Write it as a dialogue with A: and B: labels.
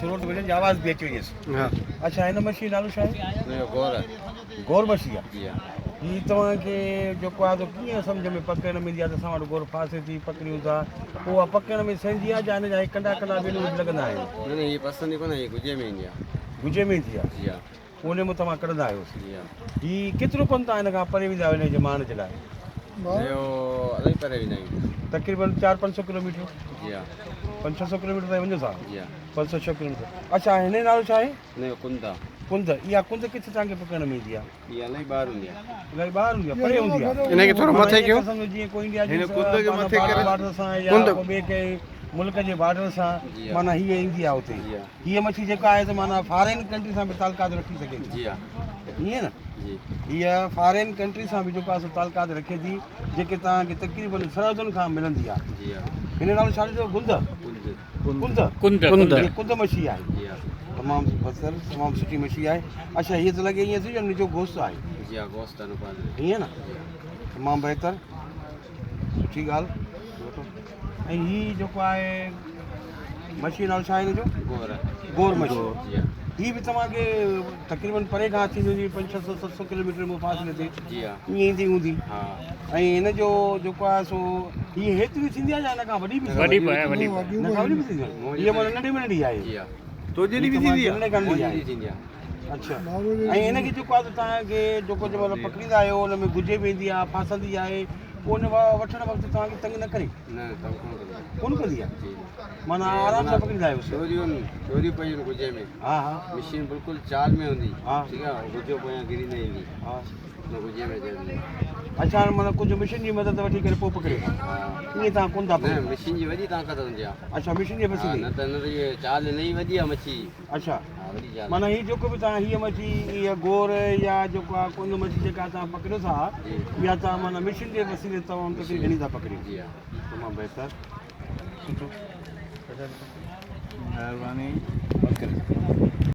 A: रोट वञे आवाज़ बि अची वञेसि।
B: हाँ
A: अच्छा हिन मछी नालो छा आहे? गौर मछी आहे। हीअ तव्हांखे जेको आहे त कीअं सम्झ में पकड़ में ईंदी आहे त असां वटि गोर फासे थी पकड़ियूं था पोइ उहा पकड़ में सहिजी आहे या हिन जा कंडा कंडा बि लॻंदा आहिनि?
C: नहीं ये पसंद ही कोन है, ये गुजे में इंडिया
A: गुजे में थी आहे
C: जी हाँ
A: उन में तव्हां कढंदा आहियो।
C: जी हाँ
A: हीअ केतिरो पन तव्हां हिन खां परे वेंदा आहियो हिन जे मान जे लाइ?
C: यो अलग परे भी नहीं
A: तक़रीबन 400-500 किलोमीटर
C: जी हाँ
A: 500-600 किलोमीटर ताईं वञो था?
C: जी हाँ
A: 500-600 किलोमीटर। अच्छा हिन जो नालो छा आहे?
C: नहीं कुंदा
A: कुंद। इहा कुंद किथे तव्हांखे पकड़ में ईंदी आहे?
C: ये अलग बाहर इंडिया
A: इलाही ॿाहिरि हूंदी आहे, परे हूंदी आहे।
B: इनखे थोरो मथे कयो।
A: सम्झो जीअं कोई इंडिया जी
B: हिन कुंद खे मथे करे
A: बॉर्डर सां या
B: कुंद।
A: को ॿिए कंहिं मुल्क जे बॉर्डर सां
C: जी हा।
A: माना हीअ ईंदी आहे हुते।
C: जी हा।
A: हीअ मच्छी जेका आहे त माना फॉरेन कंट्री सां बि तालुकात रखी सघे थी।
C: जी हाँ
A: ईअं न?
C: जी
A: हीअ फॉरेन कंट्री सां बि जेको आहे सो तालुकात रखे थी जेके तव्हांखे तक़रीबन सरहदुनि खां मिलंदी आहे।
C: जी हाँ
A: हिन नालो छा चयो? गुंद।
C: कुंद
A: कुंद
B: कुंद।
A: हीअ कुंद मच्छी आहे।
C: जी हाँ
A: तमामु बसर तमामु सुठी मच्छी आहे। अच्छा हीअ त लॻे ईअं थी जो हिनजो गोश्त आहे
C: जी हाँ गोश्त अनुपात
A: ईअं न? तमामु बहितर सुठी ॻाल्हि। ऐं हीअ जेको आहे मच्छी नालो छा आहे हिनजो?
C: गोर
A: गोर मच्छी।
C: जी हाँ
A: हीअ बि तव्हांखे तक़रीबन परे खां अची वेंदी 500-700 किलोमीटर में फ़ासिले ते
C: जी हाँ
A: ईअं ईंदी हूंदी।
C: हाँ
A: ऐं हिन जो जेको आहे सो हीअ हेतिरी थींदी आहे या हिन खां वॾी बि?
B: वॾी बि आहे, वॾी बि
A: हिन खां वॾी बि थींदी आहे। हीअ माना नंढी में नंढी आहे।
C: जी हाँ
B: तो जहिड़ी बि थींदी आहे।
A: नंढे खां नंढी आहे।
C: जी इंडिया
A: अच्छा ऐं हिनखे जेको आहे त तव्हांखे जेको जंहिंमहिल पकड़ींदा आहियो हुन में गुजे वेंदी आहे फासंदी आहे पोइ हुन वठण वक़्तु तव्हांखे तंग न करे
C: न तब कौन कर
A: कोन कंदी आहे?
C: जी
A: माना आराम सां पकड़ींदा आहियो?
C: चोरी पई गुजे में
A: हा हा
C: मशीन बिल्कुल चाल में होंगी
A: हाँ।
C: ठीक है गुजो पोयां गिरी नहीं ईंदी
A: हा।
C: न गुजे में चढ़ंदी
A: अच्छा माना कुझु मशीन जी मदद वठी करे पोइ पकड़े
C: हाँ
A: ईअं तव्हां कोन था
C: न
A: पकड़ो?
C: मशीन जी वॾी ताक़त हूंदी आहे
A: अच्छा मशीन जी बस
C: हाँ, न त ये चाल नहीं वधी आहे मच्छी
A: अच्छा
C: हाँ वॾी चाल
A: माना हीअ जेको बि तव्हां हीअ मच्छी हीअ गोर या जेको आहे कोन मच्छी जेका तव्हां पकड़ियो था
C: जी
A: या तव्हां माना मशीन जे वसीले तव्हां तकरीबन घणी था पकड़ियो?
C: जी हाँ
A: तमामु बहितर सुठो।
B: महिरबानी।
A: बंदि करे।